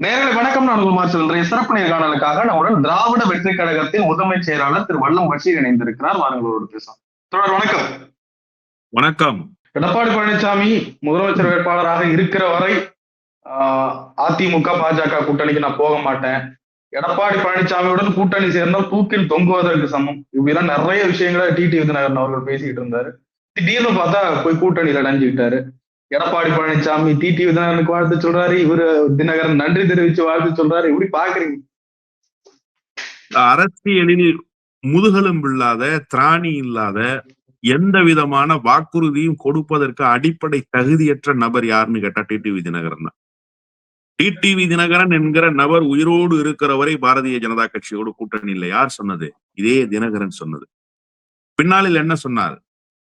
நேரலை வணக்கம். நான் உங்கள் மார்சல். இன்றைய சிறப்பு நேர்காணலுக்காக நம்முடன் திராவிட வெற்றி கழகத்தின் முதன்மை செயலாளர் திரு வல்லம் பஷீர் இணைந்திருக்கிறார். வாருங்களோடு பேசலாம். தொடர் வணக்கம். வணக்கம். எடப்பாடி பழனிசாமி முதலமைச்சர் வேட்பாளராக இருக்கிற வரை அதிமுக பாஜக கூட்டணிக்கு நான் போக மாட்டேன், எடப்பாடி பழனிசாமியுடன் கூட்டணி சேர்ந்தால் தூக்கில் தொங்குவதற்கு சமம், இப்படிலாம் நிறைய விஷயங்களை டிடி விதிநகரன் அவர்கள் பேசிக்கிட்டு இருந்தாரு. திடீர்னு பார்த்தா போய் கூட்டணியில அடைஞ்சுக்கிட்டாரு. எடப்பாடி பழனிசாமி டிடி விதிநகரனுக்கு வாழ்த்து சொல்றாரு, இவரு தினகரன் நன்றி தெரிவிச்சு வாழ்த்து சொல்றாரு. எப்படி பாக்குறீங்க? அரசியலில் முதுகெலும்பு இல்லாத, திராணி இல்லாத, எந்த விதமான வாக்குறுதியும் கொடுப்பதற்கு அடிப்படை தகுதியற்ற நபர் யாருன்னு கேட்டா டிடிவி தினகரன் தான். டிடிவி தினகரன் என்கிற நபர் உயிரோடு இருக்கிற வரை பாரதிய ஜனதா கட்சியோடு கூட்டணி இல்லை. யார் சொன்னது? இதே தினகரன் சொன்னது. பின்னாளில் என்ன சொன்னார்?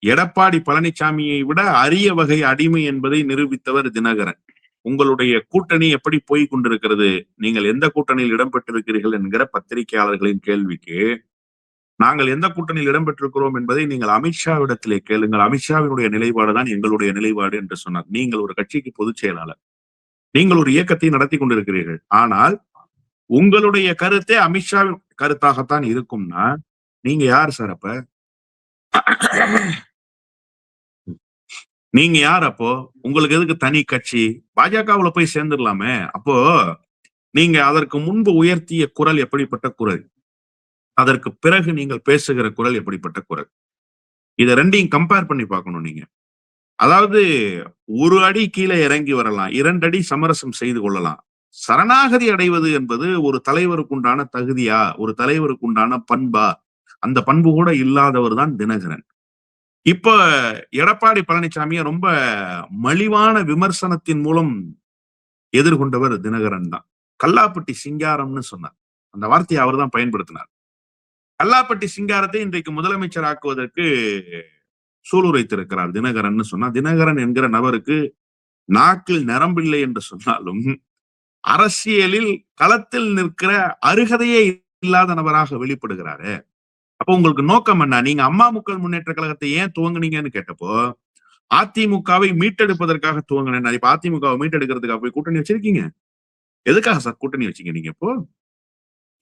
எடப்பாடி பழனிசாமியை விட அரிய வகை அடிமை என்பதை நிரூபித்தவர் தினகரன். உங்களுடைய கூட்டணி எப்படி போய் கொண்டிருக்கிறது, நீங்கள் எந்த கூட்டணியில் இடம்பெற்றிருக்கிறீர்கள் என்கிற பத்திரிகையாளர்களின் கேள்விக்கு நாங்கள் எந்த கூட்டணியில் இடம்பெற்றிருக்கிறோம் என்பதை நீங்கள் அமித்ஷாவிடத்திலே கேளுங்கள், அமித்ஷாவினுடைய நிலைப்பாடுதான் எங்களுடைய நிலைப்பாடு என்று சொன்னார். நீங்கள் ஒரு கட்சிக்கு பொதுச் செயலாளர், நீங்கள் ஒரு இயக்கத்தை நடத்தி கொண்டிருக்கிறீர்கள், ஆனால் உங்களுடைய கருத்தே அமித்ஷாவின் கருத்தாகத்தான் இருக்கும்னா நீங்க யார் சார்? அப்ப நீங்க யார்? அப்போ உங்களுக்கு எதுக்கு தனி கட்சி? பாஜகவுல போய் சேர்ந்துடலாமே. அப்போ நீங்க அதற்கு முன்பு உயர்த்திய குரல் எப்படிப்பட்ட குரல், அதற்கு பிறகு நீங்கள் பேசுகிற குரல் எப்படிப்பட்ட குரல், இதை ரெண்டையும் கம்பேர் பண்ணி பார்க்கணும் நீங்க. அதாவது ஒரு அடி கீழே இறங்கி வரலாம், 2 அடி சமரசம் செய்து கொள்ளலாம். சரணாகதி அடைவது என்பது ஒரு தலைவருக்கு உண்டான தகுதியா, ஒரு தலைவருக்கு உண்டான பண்பா? அந்த பண்பு கூட இல்லாதவர் தான் தினகரன். இப்ப எடப்பாடி பழனிசாமியை ரொம்ப மலிவான விமர்சனத்தின் மூலம் எதிர்கொண்டவர் தினகரன் தான். கல்லாப்பட்டி சிங்காரம்னு சொன்னார், அந்த வார்த்தையை அவர் தான் பயன்படுத்தினார். கல்லாப்பட்டி சிங்காரத்தை இன்றைக்கு முதலமைச்சர் ஆக்குவதற்கு சூளுரைத்திருக்கிறார் தினகரன் சொன்னா. தினகரன் என்கிற நபருக்கு நாக்கில் நரம்பில்லை என்று சொன்னாலும் அரசியலில் களத்தில் நிற்கிற அருகதையே இல்லாத நபராக வெளிப்படுகிறாரு. அப்போ உங்களுக்கு நோக்கம் என்ன? நீங்க அம்மா மக்கள் முன்னேற்ற கழகத்தை ஏன் துவங்குனீங்கன்னு கேட்டப்போ அதிமுகவை மீட்டெடுப்பதற்காக துவங்கினேன். இப்ப அதிமுகவை மீட்டெடுக்கிறதுக்காக போய் கூட்டணி வச்சிருக்கீங்க. எதுக்காக சார் கூட்டணி வச்சீங்க நீங்க? இப்போ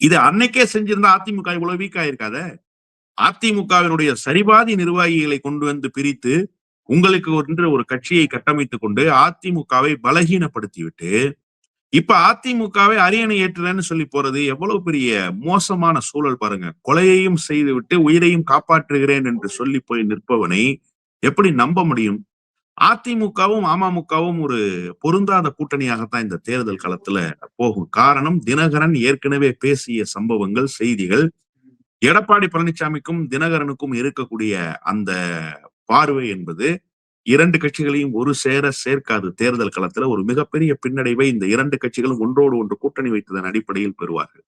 இது அன்னைக்கே செஞ்சிருந்தா அதிமுக இவ்வளவு வீக் ஆயிருக்காத. அதிமுகவினுடைய சரிபாதி நிர்வாகிகளை கொண்டு வந்து பிரித்து உங்களுக்கு ஒரு கட்சியை கட்டமைத்துக் கொண்டு அதிமுகவை பலகீனப்படுத்தி விட்டு இப்ப அதிமுகவை அரியணை ஏற்றுறேன்னு சொல்லி போறது எவ்வளவு பெரிய மோசமான சூழல் பாருங்க. கொலையையும் செய்து விட்டு உயிரையும் காப்பாற்றுகிறேன் என்று சொல்லி போய் நிற்பவனை எப்படி நம்ப முடியும்? அதிமுகவும் அமமுகவும் ஒரு பொருந்தாத கூட்டணியாகத்தான் இந்த தேர்தல் களத்துல போகும். காரணம், தினகரன் ஏற்கனவே பேசிய சம்பவங்கள், செய்திகள், எடப்பாடி பழனிசாமிக்கும் தினகரனுக்கும் இருக்கக்கூடிய அந்த பார்வை என்பது 2 கட்சிகளையும் ஒரு சேர சேர்க்காது. தேர்தல் களத்துல ஒரு மிகப்பெரிய பின்னடைவை இந்த 2 கட்சிகளும் ஒன்றோடு ஒன்று கூட்டணி வைத்ததன் அடிப்படையில் பெறுவார்கள்.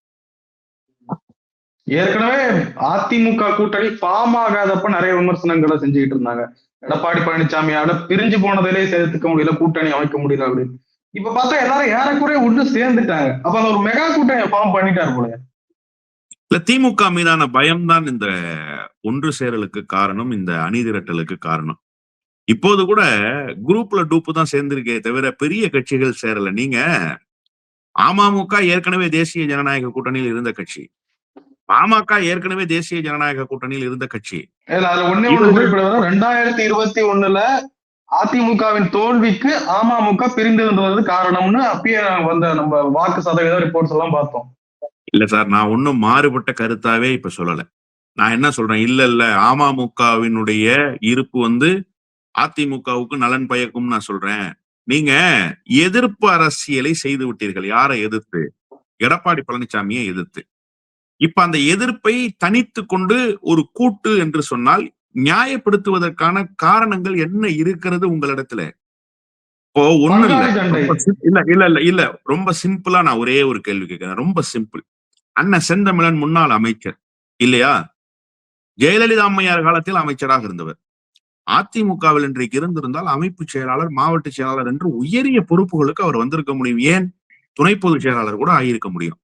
ஏற்கனவே அதிமுக கூட்டணி ஃபார்ம் ஆகாதப்ப நிறைய விமர்சனங்களை செஞ்சுக்கிட்டு இருந்தாங்க. எடப்பாடி பழனிசாமியால பிரிஞ்சு போனதிலே சேர்த்துக்க முடியல, கூட்டணி அமைக்க முடியல அப்படின்னு. இப்ப பார்த்தா எல்லாரும் ஏறக்குறைய ஒன்று சேர்ந்துட்டாங்க. அப்ப அந்த ஒரு மெகா கூட்டணியை ஃபார்ம் பண்ணிட்டாரு போல. இல்ல, திமுக மீதான பயம்தான் இந்த ஒன்று சேரலுக்கு காரணம், இந்த அணி திரட்டலுக்கு காரணம். இப்போது கூட குரூப்ல டூப்பு தான் சேர்ந்திருக்கே தவிர பெரிய கட்சிகள் சேரல. நீங்க அமமுக ஏற்கனவே தேசிய ஜனநாயக கூட்டணியில் இருந்த கட்சி, பாமக ஏற்கனவே தேசிய ஜனநாயக கூட்டணியில் இருந்த கட்சி. 2021 அதிமுகவின் தோல்விக்கு அமமுக பிரிந்திருந்தது காரணம்னு அப்பயே வந்த நம்ம வாக்கு சதவீத ரிப்போர்ட்ஸ் எல்லாம் பார்த்தோம். இல்ல சார், நான் ஒன்னும் மாறுபட்ட கருத்தாவே இப்ப சொல்லல. நான் என்ன சொல்றேன், இல்ல அமமுகவினுடைய இருப்பு அதிமுகவுக்கு நலன் பயக்கும் நான் சொல்றேன். நீங்க எதிர்ப்பு அரசியலை செய்து விட்டீர்கள். யாரை எதிர்த்து? எடப்பாடி பழனிசாமியை எதிர்த்து. இப்ப அந்த எதிர்ப்பை தனித்து கொண்டு ஒரு கூட்டு என்று சொன்னால் நியாயப்படுத்துவதற்கான காரணங்கள் என்ன இருக்கிறது உங்களிடத்துல? இப்போ ஒண்ணு இல்ல, ரொம்ப சிம்பிளா நான் ஒரே ஒரு கேள்வி கேட்கிறேன், ரொம்ப சிம்பிள். அண்ணன் செந்தமிழன் முன்னாள் அமைச்சர் இல்லையா? ஜெயலலிதா அம்மையார் காலத்தில் அமைச்சராக இருந்தவர். அதிமுகவில் இன்றைக்கு இருந்திருந்தால் அமைப்பு செயலாளர், மாவட்ட செயலாளர் என்று உயரிய பொறுப்புகளுக்கு அவர் வந்திருக்க முடியும். ஏன் துணை பொதுச் செயலாளர் கூட ஆகியிருக்க முடியும்.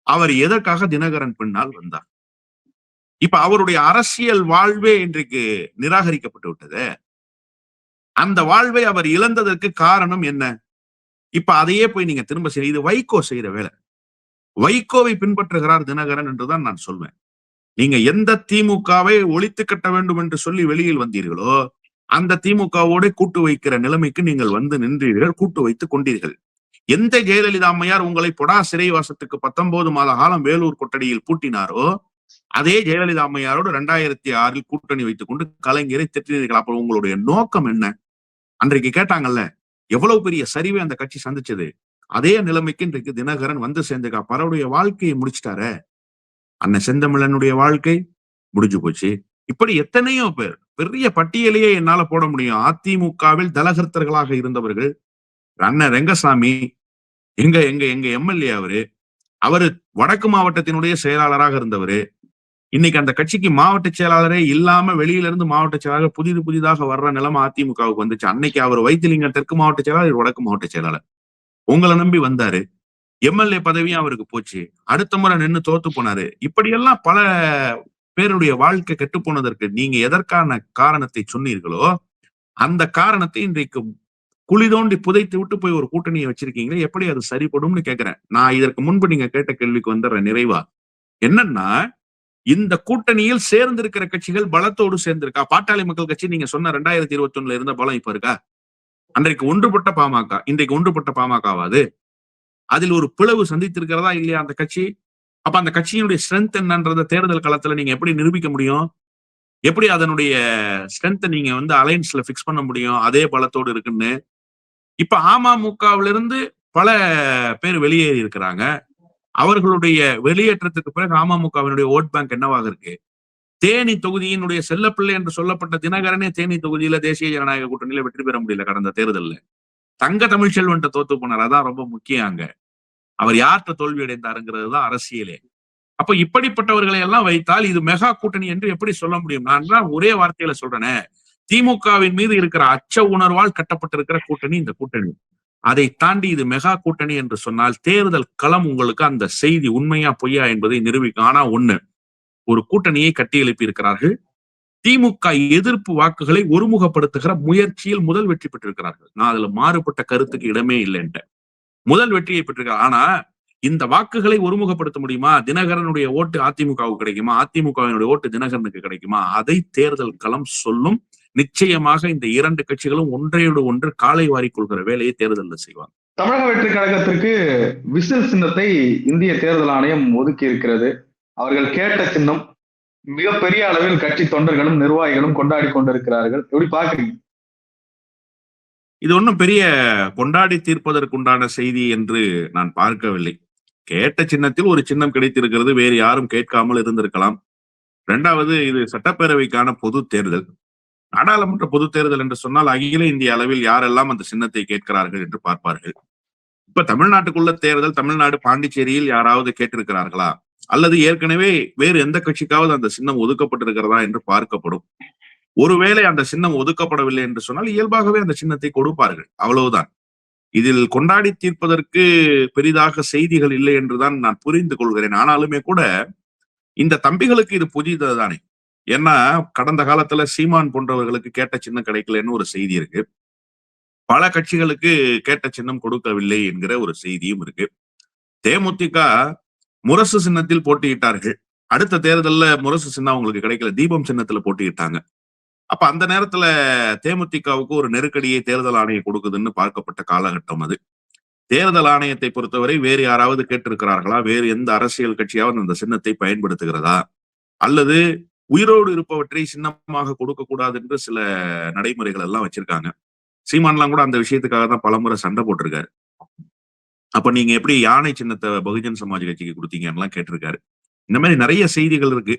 அவர் எதற்காக தினகரன் பின்னால் வந்தார்? இப்ப அவருடைய அரசியல் வாழ்வே இன்றைக்கு நிராகரிக்கப்பட்டு விட்டது. அந்த வாழ்வை அவர் இழந்ததற்கு காரணம் என்ன? இப்ப அதையே போய் நீங்க திரும்ப செய்ய, இது வைகோ செய்யற வேலை. வைகோவை பின்பற்றுகிறார் தினகரன் என்றுதான் நான் சொல்வேன். நீங்க எந்த திமுகவை ஒழித்து கட்ட வேண்டும் என்று சொல்லி வெளியில் வந்தீர்களோ அந்த திமுகவோட கூட்டு வைக்கிற நிலைமைக்கு நீங்கள் வந்து நின்றீர்கள், கூட்டு வைத்துக் கொண்டீர்கள். எந்த ஜெயலலிதா அம்மையார் உங்களை பொடா சிறைவாசத்துக்கு 19 மாத காலம் வேலூர் கொட்டடியில் பூட்டினாரோ அதே ஜெயலலிதா அம்மையாரோடு 2006 கூட்டணி வைத்துக் கொண்டு கலைஞரை திட்டினீர்கள். அப்ப உங்களுடைய நோக்கம் என்ன? அன்றைக்கு கேட்டாங்கல்ல, எவ்வளவு பெரிய சரிவை அந்த கட்சி சந்திச்சது. அதே நிலைமைக்கு இன்றைக்கு தினகரன் வந்து சேர்ந்துக்கா. பலருடைய வாழ்க்கையை முடிச்சிட்டாரு. அண்ணன் செந்தமிழனுடைய வாழ்க்கை முடிஞ்சு போச்சு. இப்படி எத்தனையோ பேர், பெரிய பட்டியலையே என்னால போட முடியும். அதிமுகவில் தலகர்த்தர்களாக இருந்தவர்கள், அண்ணன் ரெங்கசாமி, எங்க எங்க எங்க எம்எல்ஏ அவரு வடக்கு மாவட்டத்தினுடைய செயலாளராக இருந்தவரு. இன்னைக்கு அந்த கட்சிக்கு மாவட்ட செயலாளரே இல்லாம வெளியில இருந்து மாவட்ட செயலாளர் புதிதாக வர்ற நிலைமை அதிமுகவுக்கு வந்துச்சு. அன்னைக்கு அவர் வைத்திலிங்கம் தெற்கு மாவட்ட செயலாளர், வடக்கு மாவட்ட செயலாளர். உங்களை நம்பி வந்தாரு. எம்எல்ஏ பதவியும் அவருக்கு போச்சு. அடுத்த முறை நின்று தோத்து போனாரு. இப்படியெல்லாம் பல பேருடைய வாழ்க்கை கெட்டு போனதற்கு நீங்க எதற்கான காரணத்தை சொன்னீர்களோ அந்த காரணத்தை இன்றைக்கு குழி தோண்டி புதைத்து விட்டு போய் ஒரு கூட்டணியை வச்சிருக்கீங்களே, எப்படி அது சரிப்படும்னு கேட்கிறேன். நான் இதற்கு முன்பு நீங்க கேட்ட கேள்விக்கு வந்துடுறேன் நிறைவா. என்னன்னா, இந்த கூட்டணியில் சேர்ந்திருக்கிற கட்சிகள் பலத்தோடு சேர்ந்திருக்கா? பாட்டாளி மக்கள் கட்சி நீங்க சொன்ன 2021 இருந்த பலம் இப்ப இருக்கா? அன்றைக்கு ஒன்றுபட்ட பாமக, இன்றைக்கு ஒன்றுபட்ட பாமகவாது? அதில் ஒரு பிளவு சந்தித்திருக்கிறதா இல்லையா அந்த கட்சி? அப்ப அந்த கட்சியினுடைய ஸ்ட்ரென்த் என்னன்றத தேர்தல் களத்துல நீங்க எப்படி நிரூபிக்க முடியும்? எப்படி அதனுடைய ஸ்ட்ரென்த் நீங்க அலைன்ஸ்ல பிக்ஸ் பண்ண முடியும் அதே பலத்தோடு இருக்குன்னு? இப்ப அமமுகவிலிருந்து பல பேர் வெளியேறி இருக்கிறாங்க. அவர்களுடைய வெளியேற்றத்துக்கு பிறகு அமமுகவினுடைய ஓட் பேங்க் என்னவாக இருக்கு? தேனி தொகுதியினுடைய செல்லப்பிள்ளை என்று சொல்லப்பட்ட தினகரனே தேனி தொகுதியில தேசிய ஜனநாயக கூட்டணியில வெற்றி பெற முடியல கடந்த தேர்தலில். தங்க தமிழ்ச்செல்வன் தோத்து போனார். அதான் ரொம்ப முக்கியம். அங்க அவர் யார்கிட்ட தோல்வி அடைந்தாருங்கிறது தான் அரசியலே. அப்ப இப்படிப்பட்டவர்களை எல்லாம் வைத்தால் இது மெகா கூட்டணி என்று எப்படி சொல்ல முடியும்? நான் தான் ஒரே வார்த்தையில சொல்றேனே, திமுகவின் மீது இருக்கிற அச்ச உணர்வால் கட்டப்பட்டிருக்கிற கூட்டணி இந்த கூட்டணி. அதை தாண்டி இது மெகா கூட்டணி என்று சொன்னால் தேர்தல் களம் உங்களுக்கு அந்த செய்தி உண்மையா பொய்யா என்பதை நிரூபிக்கும். ஆனா ஒண்ணு, ஒரு கூட்டணியை கட்டி எழுப்பி இருக்கிறார்கள். திமுக எதிர்ப்பு வாக்குகளை ஒருமுகப்படுத்துகிற முயற்சியில் முதல் வெற்றி பெற்றிருக்கிறார்கள். நான் அதுல மாறுபட்ட கருத்துக்கு இடமே இல்லைன்ற முதல் வெற்றியை பெற்றிருக்கிறார். ஆனா இந்த வாக்குகளை ஒருமுகப்படுத்த முடியுமா? தினகரனுடைய ஓட்டு அதிமுகவுக்கு கிடைக்குமா? அதிமுகவினுடைய ஓட்டு தினகரனுக்கு கிடைக்குமா? அதை தேர்தல் களம் சொல்லும். நிச்சயமாக இந்த இரண்டு கட்சிகளும் ஒன்றையோடு ஒன்று காலை வாரிக் கொள்கிற வேலையை தேர்தலில் செய்வாங்க. தமிழக வெற்றி கழகத்திற்கு விசில் சின்னத்தை இந்திய தேர்தல் ஆணையம் ஒதுக்கி இருக்கிறது. அவர்கள் கேட்ட சின்னம். மிகப்பெரிய அளவில் கட்சி தொண்டர்களும் நிர்வாகிகளும் கொண்டாடி கொண்டிருக்கிறார்கள். எப்படி பாக்குறீங்க? இது ஒன்றும் பெரிய கொண்டாடி தீர்ப்பதற்குண்டான செய்தி என்று நான் பார்க்கவில்லை. கேட்ட சின்னத்தில் ஒரு சின்னம் கிடைத்திருக்கிறது. வேறு யாரும் கேட்காமல் இருந்திருக்கலாம். இரண்டாவது, இது சட்டப்பேரவைக்கான பொது தேர்தல். நாடாளுமன்ற பொது தேர்தல் என்று சொன்னால் அகில இந்திய அளவில் யாரெல்லாம் அந்த சின்னத்தை கேட்கிறார்கள் என்று பார்ப்பார்கள். இப்ப தமிழ்நாட்டுக்குள்ள தேர்தல், தமிழ்நாடு பாண்டிச்சேரியில் யாராவது கேட்டிருக்கிறார்களா அல்லது ஏற்கனவே வேறு எந்த கட்சிக்காவது அந்த சின்னம் ஒதுக்கப்பட்டிருக்கிறதா என்று பார்க்கப்படும். ஒருவேளை அந்த சின்னம் ஒதுக்கப்படவில்லை என்று சொன்னால் இயல்பாகவே அந்த சின்னத்தை கொடுப்பார்கள். அவ்வளவுதான். இதில் கொண்டாடி தீர்ப்பதற்கு பெரிதாக செய்திகள் இல்லை என்றுதான் நான் புரிந்து கொள்கிறேன். ஆனாலுமே கூட இந்த தம்பிகளுக்கு இது புதியதுதானே. ஏன்னா கடந்த காலத்துல சீமான் போன்றவர்களுக்கு கேட்ட சின்னம் கிடைக்கலன்னு ஒரு செய்தி இருக்கு. பல கட்சிகளுக்கு கேட்ட சின்னம் கொடுக்கவில்லை என்கிற ஒரு செய்தியும் இருக்கு. தேமுதிக முரசு சின்னத்தில் போட்டியிட்டார்கள். அடுத்த தேர்தல்ல முரசு சின்னம் அவங்களுக்கு கிடைக்கல, தீபம் சின்னத்துல போட்டியிட்டாங்க. அப்ப அந்த நேரத்துல தேமுதிகவுக்கு ஒரு நெருக்கடியை தேர்தல் ஆணையம் கொடுக்குதுன்னு பார்க்கப்பட்ட காலகட்டம் அது. தேர்தல் ஆணையத்தை பொறுத்தவரை வேறு யாராவது கேட்டிருக்கிறார்களா? வேறு எந்த அரசியல் கட்சியாவது அந்த சின்னத்தை பயன்படுத்துகிறதா? அல்லது உயிரோடு இருப்பவற்றை சின்னமாக கொடுக்க கூடாது என்று சில நடைமுறைகள் எல்லாம் வச்சிருக்காங்க. சீமான்லாம் கூட அந்த விஷயத்துக்காக தான் பலமுறை சண்டை போட்டிருக்காரு. அப்ப நீங்க எப்படி யானை சின்னத்தை பகுஜன் சமாஜ் கட்சிக்கு கொடுத்தீங்கன்னு கேட்டிருக்காரு. இந்த மாதிரி நிறைய செய்திகள் இருக்கு.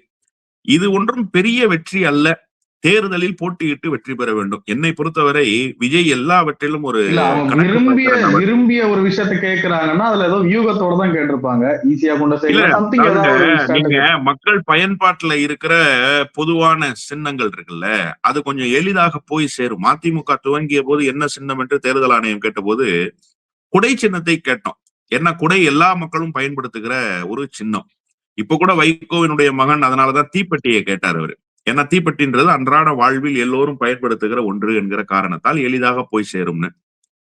இது ஒன்றும் பெரிய வெற்றி அல்ல. தேர்தலில் போட்டியிட்டு வெற்றி பெற வேண்டும். என்னை பொறுத்தவரை விஜய் எல்லாவற்றிலும் ஒரு விரும்பிய ஒரு விஷயத்தை கேட்கிறாங்கன்னா அதுல ஏதோ வியூகத்தோட தான் கேட்டிருப்பாங்க. ஈஸியா கொண்டு நீங்க மக்கள் பயன்பாட்டுல இருக்கிற பொதுவான சின்னங்கள் இருக்குல்ல, அது கொஞ்சம் எளிதாக போய் சேரும். அதிமுக துவங்கிய போது என்ன சின்னம் என்று தேர்தல் ஆணையம் கேட்ட போது குடை சின்னத்தை கேட்டோம். என்ன, குடை எல்லா மக்களும் பயன்படுத்துகிற ஒரு சின்னம். இப்ப கூட வைகோவினுடைய மகன் அதனாலதான் தீப்பெட்டியை கேட்டார் அவரு. ஏன்னா தீப்பெட்டின்றது அன்றாட வாழ்வில் எல்லோரும் பயன்படுத்துகிற ஒன்று என்கிற காரணத்தால் எளிதாக போய் சேரும்னு.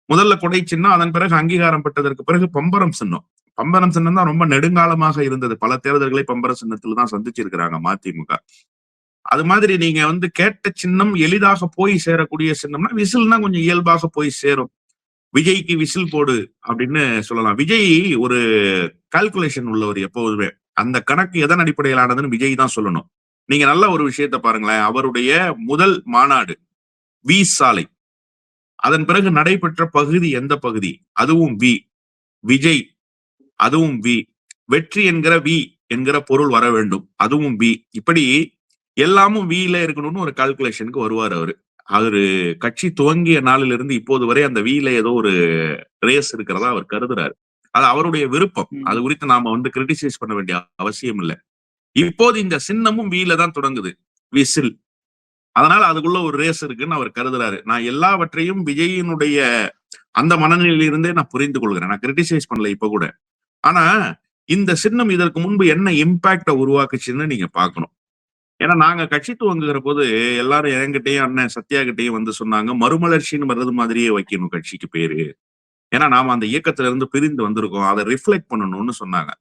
முதல்ல கொடை சின்னம், அதன் பிறகு அங்கீகாரம் பெற்றதற்கு பிறகு பம்பரம் சின்னம். பம்பரம் சின்னம் தான் ரொம்ப நெடுங்காலமாக இருந்தது. பல தேர்தல்களை பம்பர சின்னத்துல தான் சந்திச்சிருக்கிறாங்க மதிமுக. அது மாதிரி நீங்க கேட்ட சின்னம் எளிதாக போய் சேரக்கூடிய சின்னம்னா விசில்னா கொஞ்சம் இயல்பாக போய் சேரும். விஜய்க்கு விசில் போடு அப்படின்னு சொல்லலாம். விஜய் ஒரு கால்குலேஷன் உள்ளவர் எப்போதுமே. அந்த கணக்கு எதன் அடிப்படையிலானதுன்னு விஜய் தான் சொல்லணும். நீங்க நல்ல ஒரு விஷயத்த பாருங்களேன். அவருடைய முதல் மாநாடு வி சாலை, அதன் பிறகு நடைபெற்ற பகுதி எந்த பகுதி, அதுவும் வி. விஜய், அதுவும் வி. வெற்றி என்கிற வி என்கிற பொருள் வர வேண்டும், அதுவும் வி. இப்படி எல்லாமும் வில இருக்கணும்னு ஒரு கால்குலேஷனுக்கு வருவார் அவரு. அவரு கட்சி துவங்கிய நாளிலிருந்து இப்போது வரை அந்த வில ஏதோ ஒரு ரேஸ் இருக்கிறதா அவர் கருதுறாரு. அது அவருடைய விருப்பம். அது குறித்து நாம கிரிட்டிசைஸ் பண்ண வேண்டிய அவசியம் இல்லை. இப்போது இந்த சின்னமும் வில தான் தொடங்குது, விசில். அதனால அதுக்குள்ள ஒரு ரேஸ் இருக்குன்னு அவர் கருதுறாரு. நான் எல்லாவற்றையும் விஜயினுடைய அந்த மனநிலையிலிருந்தே நான் புரிந்து கொள்கிறேன். நான் கிரிட்டிசைஸ் பண்ணல இப்ப கூட. ஆனா இந்த சின்னம் இதற்கு முன்பு என்ன இம்பாக்ட உருவாக்குச்சுன்னு நீங்க பாக்கணும். ஏன்னா நாங்க கட்சி துவங்குகிற போது எல்லாரும் என்கிட்டயும் அண்ணன் சத்யா கிட்டையும் சொன்னாங்க, மறுமலர்ச்சின்னு வர்றது மாதிரியே வைக்கணும் கட்சிக்கு பேரு. ஏன்னா நாம அந்த இயக்கத்துல இருந்து பிரிந்து வந்திருக்கோம், அதை ரிஃப்ளெக்ட் பண்ணணும்னு சொன்னாங்க.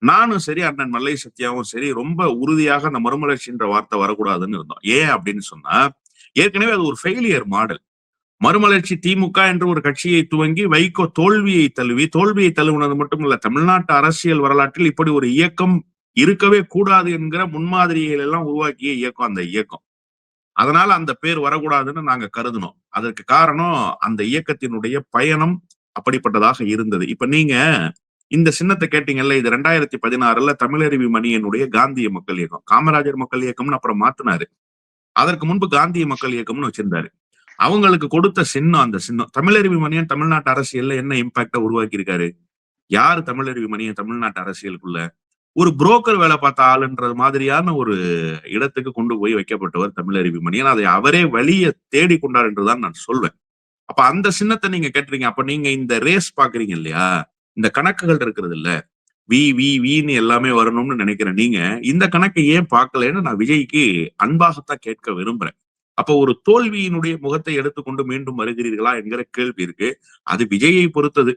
நானும் சரி, அண்ணன் மல்லை சத்யாவும் சரி, ரொம்ப உறுதியாக அந்த மறுமலர்ச்சின்ற வார்த்தை வரக்கூடாதுன்னு இருந்தோம். ஏன் அப்படின்னு சொன்னா, ஏற்கனவே அது ஒரு ஃபெயிலியர் மாடல். மறுமலர்ச்சி திமுக என்று ஒரு கட்சியை துவங்கி வைகோ தோல்வியை தழுவுனது மட்டும் இல்ல, தமிழ்நாட்டு அரசியல் வரலாற்றில் இப்படி ஒரு இயக்கம் இருக்கவே கூடாது என்கிற முன்மாதிரிகள் எல்லாம் உருவாக்கிய இயக்கம் அந்த இயக்கம். அதனால அந்த பேர் வரக்கூடாதுன்னு நாங்க கருதினோம். அதற்கு காரணம் அந்த இயக்கத்தினுடைய பயணம் அப்படிப்பட்டதாக இருந்தது. இப்ப நீங்க இந்த சின்னத்தை கேட்டீங்கல்ல, இது 2016 தமிழருவி மணியனுடைய காந்திய மக்கள் இயக்கம். காமராஜர் மக்கள் இயக்கம்னு அப்புறம் மாத்தினாரு. அதற்கு முன்பு காந்திய மக்கள் இயக்கம்னு வச்சிருந்தாரு. அவங்களுக்கு கொடுத்த சின்னம் அந்த சின்னம். தமிழருவி மணியன் தமிழ்நாட்டு அரசியல்ல என்ன இம்பாக்ட உருவாக்கி இருக்காரு? யாரு தமிழருவி மணியன் தமிழ்நாட்டு அரசியலுக்குள்ள? ஒரு புரோக்கர் வேலை பார்த்த ஆளுன்றது மாதிரியான ஒரு இடத்துக்கு கொண்டு போய் வைக்கப்பட்டவர் தமிழருவி மணியன். அதை அவரே வழியை தேடி கொண்டார் என்றுதான் நான் சொல்வேன். அப்ப அந்த சின்னத்தை நீங்க கேட்டுறீங்க. அப்ப நீங்க இந்த ரேஸ் பாக்குறீங்க இல்லையா, இந்த கணக்குகள் இருக்கிறது இல்ல, வின்னு எல்லாமே வரணும்னு நினைக்கிறேன். நீங்க இந்த கணக்கை ஏன் பார்க்கலன்னு நான் விஜய்க்கு அன்பாகத்தான் கேட்க விரும்புறேன். அப்ப ஒரு தோல்வியினுடைய முகத்தை எடுத்துக்கொண்டு மீண்டும் வருகிறீர்களா என்கிற கேள்வி இருக்கு. அது விஜயை பொறுத்தது.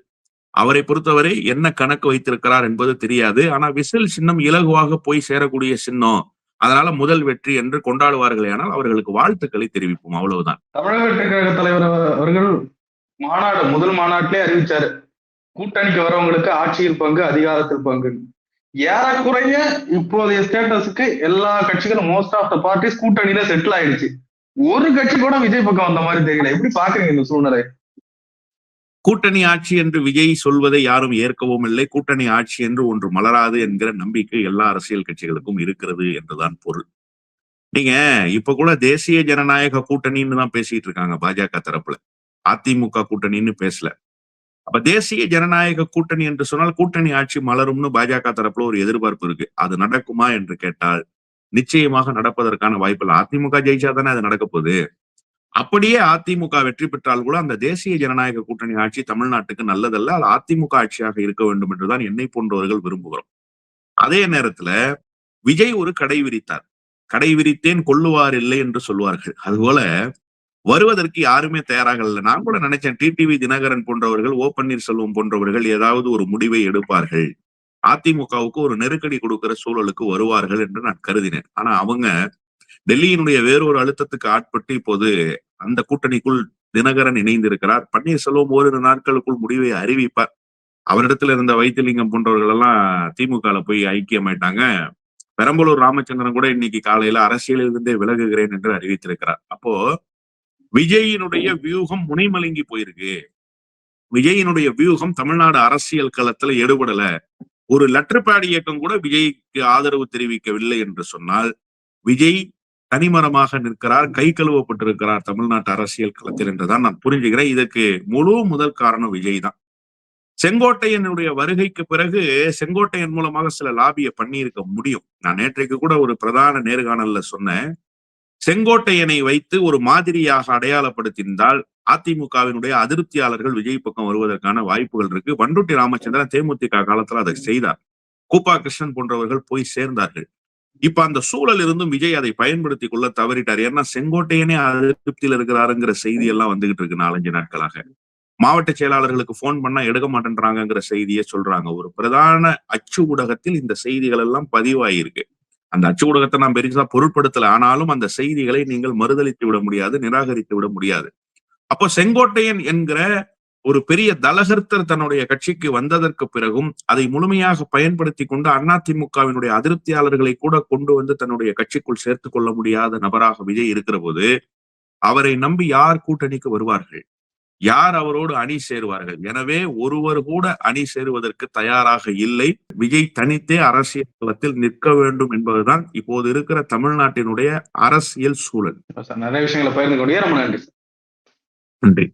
அவரை பொறுத்தவரை என்ன கணக்கு வைத்திருக்கிறார் என்பது தெரியாது. ஆனா விசில் சின்னம் இலகுவாக போய் சேரக்கூடிய சின்னம், அதனால முதல் வெற்றி என்று கொண்டாடுவார்களே ஆனால் அவர்களுக்கு வாழ்த்துக்களை தெரிவிப்போம், அவ்வளவுதான். தமிழக வெற்றி கழக தலைவர் அவர்கள் முதல் மாநாட்டிலே அறிவிச்சாரு, கூட்டணிக்கு வரவங்களுக்கு ஆட்சியில் பங்கு, அதிகாரத்தில் பங்கு. ஏறக்குறைய இப்போதைய ஸ்டேட்டஸுக்கு எல்லா கட்சிகளும் மோஸ்ட் ஆஃப் த பார்ட்டிஸ் கூட்டணியில செட்டில் ஆயிடுச்சு. ஒரு கட்சி கூட விஜய் பக்கம் வந்த மாதிரி தெரியல. எப்படி பாக்குறீங்க இந்த சூழ்நிலை? கூட்டணி ஆட்சி என்று விஜய் சொல்வதை யாரும் ஏற்கவும் இல்லை. கூட்டணி ஆட்சி என்று ஒன்று மலராது என்கிற நம்பிக்கை எல்லா அரசியல் கட்சிகளுக்கும் இருக்கிறது என்றுதான் பொருள். நீங்க இப்ப கூட தேசிய ஜனநாயக கூட்டணின்னு தான் பேசிட்டு இருக்காங்க பாஜக தரப்புல, அதிமுக கூட்டணின்னு பேசல. அப்ப தேசிய ஜனநாயக கூட்டணி என்று சொன்னால் கூட்டணி ஆட்சி மலரும்னு பாஜக தரப்புல ஒரு எதிர்பார்ப்பு இருக்கு. அது நடக்குமா என்று கேட்டால் நிச்சயமாக நடப்பதற்கான வாய்ப்பு இல்லை. அதிமுக ஜெயிச்சா தானே அது நடக்க போகுது. அப்படியே அதிமுக வெற்றி பெற்றால் கூட அந்த தேசிய ஜனநாயக கூட்டணி ஆட்சி தமிழ்நாட்டுக்கு நல்லதல்ல. அது அதிமுக ஆட்சியாக இருக்க வேண்டும் என்றுதான் என்னை போன்றவர்கள் விரும்புகிறோம். அதே நேரத்துல விஜய் ஒரு கடை விரித்தார். கடை விரித்தேன் கொள்ளுவார் இல்லை என்று சொல்வார்கள். அதுபோல வருவதற்கு யாருமே தயாராக இல்லை. நான் கூட நினைச்சேன் டிடிவி தினகரன் போன்றவர்கள், ஓ பன்னீர்செல்வம் போன்றவர்கள் ஏதாவது ஒரு முடிவை எடுப்பார்கள், அதிமுகவுக்கு ஒரு நெருக்கடி கொடுக்கிற சூழலுக்கு வருவார்கள் என்று நான் கருதினேன். ஆனா அவங்க டெல்லியினுடைய வேறொரு அழுத்தத்துக்கு ஆட்பட்டு இப்போது அந்த கூட்டணிக்குள் தினகரன் இணைந்திருக்கிறார். பன்னீர்செல்வம் ஓரிரு நாட்களுக்குள் முடிவை அறிவிப்பார். அவரிடத்துல இருந்த வைத்திலிங்கம் போன்றவர்கள் எல்லாம் திமுக போய் ஐக்கியமாயிட்டாங்க. பெரம்பலூர் ராமச்சந்திரன் கூட இன்னைக்கு காலையில அரசியலில் இருந்தே விலகுகிறேன் என்று அறிவித்திருக்கிறார். அப்போ விஜயினுடைய வியூகம் முனைமலங்கி போயிருக்கு. விஜயினுடைய வியூகம் தமிழ்நாடு அரசியல் களத்துல எடுபடல. ஒரு லெட்டர் பேட் இயக்கம் கூட விஜய்க்கு ஆதரவு தெரிவிக்கவில்லை என்று சொன்னால் விஜய் தனிமரமாக நிற்கிறார், கை கழுவப்பட்டிருக்கிறார் தமிழ்நாட்டு அரசியல் களத்தில் என்றுதான் நான் புரிஞ்சுக்கிறேன். இதற்கு முதல் காரணம் விஜய் தான். செங்கோட்டையனுடைய வருகைக்கு பிறகு செங்கோட்டையன் மூலமாக சில லாபியை பண்ணியிருக்க முடியும். நான் நேற்றைக்கு கூட ஒரு பிரதான நேர்காணல்ல சொன்னேன், செங்கோட்டையனை வைத்து ஒரு மாதிரியாக அடையாளப்படுத்தியிருந்தால் அதிமுகவினுடைய அதிருப்தியாளர்கள் விஜய் பக்கம் வருவதற்கான வாய்ப்புகள் இருக்கு. வண்டுட்டி ராமச்சந்திரன் தேமுதிக காலத்துல அதை செய்தார். கூப்பா கிருஷ்ணன் போன்றவர்கள் போய் சேர்ந்தார்கள். இப்ப அந்த சூழல் இருந்தும் விஜய் அதை பயன்படுத்தி கொள்ள தவறிட்டார். ஏன்னா செங்கோட்டையனே அதிருப்தியில் இருக்கிறாருங்கிற செய்தி எல்லாம் வந்துகிட்டு இருக்கு 4-5 நாட்களாக. மாவட்ட செயலாளர்களுக்கு போன் பண்ணா எடுக்க மாட்டேன்றாங்கிற செய்தியை சொல்றாங்க. ஒரு பிரதான அச்சு ஊடகத்தில் இந்த செய்திகள் எல்லாம் பதிவாயிருக்கு. அந்த அச்சு ஊடகத்தை நான் பெருசா பொருட்படுத்தல. ஆனாலும் அந்த செய்திகளை நீங்கள் மறுதளித்து விட முடியாது, நிராகரித்து விட முடியாது. அப்போ செங்கோட்டையன் என்கிற ஒரு பெரிய தலகர்த்தர் தன்னுடைய கட்சிக்கு வந்ததற்கு பிறகும் அதை முழுமையாக பயன்படுத்தி கொண்டு அதிமுகவினுடைய அதிருப்தியாளர்களை கூட கொண்டு வந்து தன்னுடைய கட்சிக்குள் சேர்த்துக் கொள்ள முடியாத நபராக விஜய் இருக்கிற போது அவரை நம்பி யார் கூட்டணிக்கு வருவார்கள்? யார் அவரோடு அணி சேருவார்கள்? எனவே ஒருவர் கூட அணி சேருவதற்கு தயாராக இல்லை. விஜய் தனித்தே அரசியல் களத்தில் நிற்க வேண்டும் என்பதுதான் இப்போது இருக்கிற தமிழ்நாட்டினுடைய அரசியல் சூழல். நிறைய விஷயங்களை பகிர்ந்து கொண்டே ரொம்ப நன்றி. நன்றி.